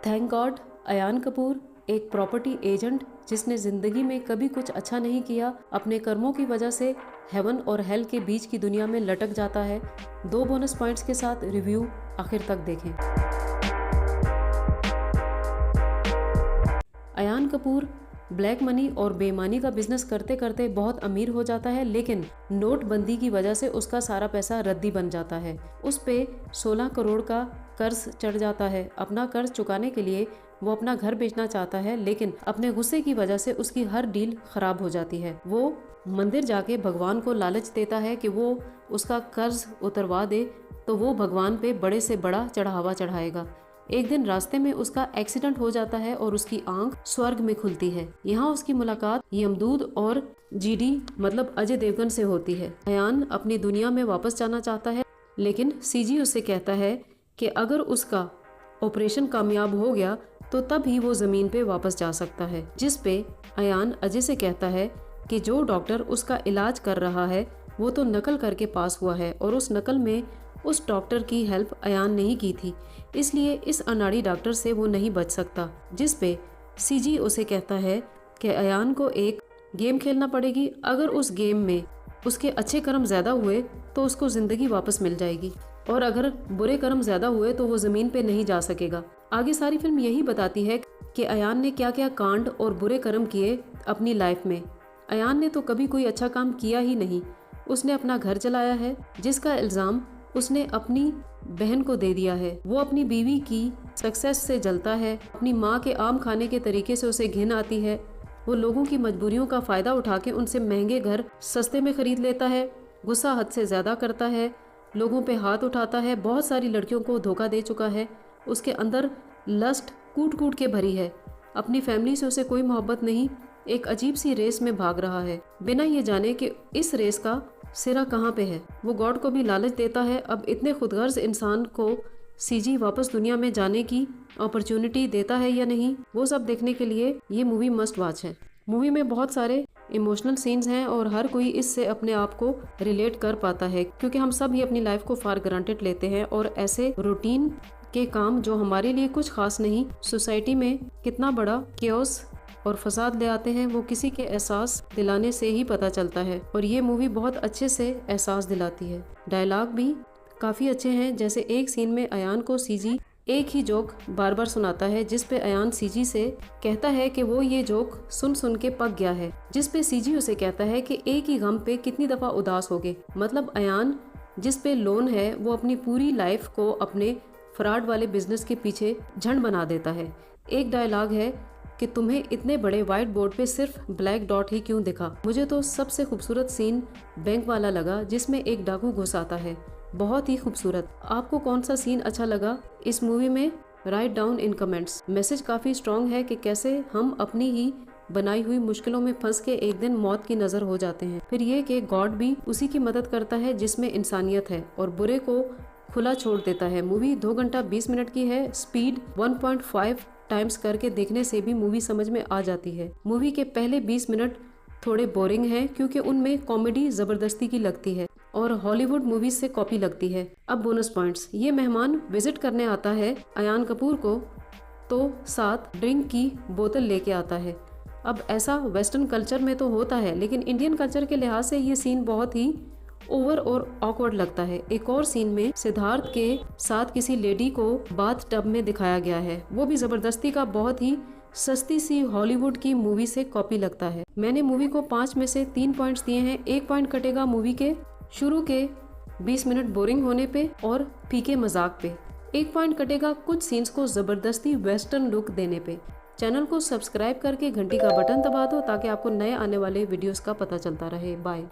Thank God Ayan Kapoor एक property agent जिसने जिंदगी में कभी कुछ अच्छा नहीं किया, अपने कर्मों की वजह से हेवन और हेल के बीच की दुनिया में लटक जाता है। 2 बोनस पॉइंट्स के साथ रिव्यू आखिर तक देखें। अयान कपूर ब्लैक मनी और बेईमानी का बिजनेस करते करते बहुत अमीर हो जाता है, लेकिन नोटबंदी की वजह से उसका सारा पैसा रद्दी बन जाता है। उस पे 16 करोड़ का कर्ज चढ़ जाता है। अपना कर्ज चुकाने के लिए वो अपना घर बेचना चाहता है, लेकिन अपने गुस्से की वजह से उसकी हर डील खराब हो जाती है। वो मंदिर जाके भगवान को लालच देता है कि वो उसका कर्ज उतरवा दे तो वो भगवान पे बड़े से बड़ा चढ़ावा चढ़ाएगा। एक दिन रास्ते में उसका एक्सीडेंट हो जाता है और उसकी आंख स्वर्ग में खुलती है। यहाँ उसकी मुलाकात यमदूत और जीडी मतलब अजय देवगन से होती है। अयान अपनी दुनिया में वापस जाना चाहता है, लेकिन सीजी उससे कहता है कि अगर उसका ऑपरेशन कामयाब हो गया तो तब ही वो जमीन पे वापस जा सकता है। जिस पे अयान अजय से कहता है कि जो डॉक्टर उसका इलाज कर रहा है वो तो नकल करके पास हुआ है और उस नकल में उस डॉक्टर की हेल्प अयान नहीं की थी, इसलिए इस अनाड़ी डॉक्टर से वो नहीं बच सकता। जिस पे सीजी उसे कहता है कि अयान को एक गेम खेलना पड़ेगी, अगर उस गेम में उसके अच्छे कर्म ज्यादा हुए तो उसको जिंदगी वापस मिल जाएगी और अगर बुरे कर्म ज्यादा हुए तो वो जमीन पे नहीं जा सकेगा। आगे सारी फिल्म यही बताती है कि अयान ने क्या क्या कांड और बुरे कर्म किए अपनी लाइफ में। अयान ने तो कभी कोई अच्छा काम किया ही नहीं। उसने अपना घर जलाया है जिसका इल्जाम उसने अपनी बहन को दे दिया है। वो अपनी बीवी की सक्सेस से जलता है। अपनी माँ के आम खाने के तरीके से उसे घिन आती है। वो लोगों की मजबूरियों का फायदा उठा के उनसे महंगे घर सस्ते में खरीद लेता है। गुस्सा हद से ज्यादा करता है, लोगों पे हाथ उठाता है, बहुत सारी लड़कियों को धोखा दे चुका है। उसके अंदर लस्ट कूट कूट के भरी है। अपनी फैमिली से उसे कोई मोहब्बत नहीं। एक अजीब सी रेस में भाग रहा है बिना ये जाने कि इस रेस का सिरा कहाँ पे है। वो गॉड को भी लालच देता है। अब इतने खुदगर्ज इंसान को सीजी वापस दुनिया में जाने की अपॉर्चुनिटी देता है या नहीं, वो सब देखने के लिए ये मूवी मस्ट वॉच है। मूवी में बहुत सारे इमोशनल सीन्स हैं और हर कोई इससे अपने आप को रिलेट कर पाता है, क्योंकि हम सब ही अपनी लाइफ को फॉर ग्रांटेड लेते हैं और ऐसे रूटीन के काम जो हमारे लिए कुछ खास नहीं, सोसाइटी में कितना बड़ा केओस और फसाद ले आते हैं, वो किसी के एहसास दिलाने से ही पता चलता है। और ये मूवी बहुत अच्छे से एहसास दिलाती है। डायलॉग भी काफ़ी अच्छे हैं। जैसे एक सीन में अयान को सीजी एक ही जोक बार बार सुनाता है, जिस पे अयान सीजी से कहता है कि वो ये जोक सुन सुन के पक गया है। जिस पे सीजी उसे कहता है कि एक ही गम पे कितनी दफ़ा उदास होगे। मतलब अयान जिस पे लोन है वो अपनी पूरी लाइफ को अपने फ्रॉड वाले बिजनेस के पीछे झंड बना देता है। एक डायलॉग है कि तुम्हें इतने बड़े व्हाइट बोर्ड पे सिर्फ ब्लैक डॉट ही क्यों दिखा। मुझे तो सबसे खूबसूरत सीन बैंक वाला लगा, जिसमें एक डाकू घुस आता है। बहुत ही खूबसूरत। आपको कौन सा सीन अच्छा लगा इस मूवी में? Write down in comments. Message काफी स्ट्रॉन्ग है कि कैसे हम अपनी ही बनाई हुई मुश्किलों में फंस के एक दिन मौत की नजर हो जाते हैं। फिर ये कि गॉड भी उसी की मदद करता है जिसमें इंसानियत है और बुरे को खुला छोड़ देता है। मूवी 2 घंटा 20 मिनट की है। स्पीड 1.5 टाइम्स करके देखने से भी मूवी समझ में आ जाती है। मूवी के पहले 20 मिनट थोड़े बोरिंग हैं, क्योंकि उनमें कॉमेडी जबरदस्ती की लगती है और हॉलीवुड मूवीज से कॉपी लगती है। अब बोनस पॉइंट्स। ये मेहमान विजिट करने आता है अयान कपूर को, तो साथ ड्रिंक की बोतल लेके आता है। अब ऐसा वेस्टर्न कल्चर में तो होता है, लेकिन इंडियन कल्चर के लिहाज से ये सीन बहुत ही ओवर और ऑकवर्ड लगता है। एक और सीन में सिद्धार्थ के साथ किसी लेडी को बाथ टब में दिखाया गया है, वो भी जबरदस्ती का बहुत ही सस्ती सी हॉलीवुड की मूवी से कॉपी लगता है। मैंने मूवी को 5 में से 3 पॉइंट्स दिए हैं। 1 पॉइंट कटेगा मूवी के शुरू के 20 मिनट बोरिंग होने पे और फीके मजाक पे। 1 पॉइंट कटेगा कुछ सीन्स को जबरदस्ती वेस्टर्न लुक देने पे। चैनल को सब्सक्राइब करके घंटी का बटन दबा दो ताकि आपको नए आने वाले वीडियोस का पता चलता रहे। बाय।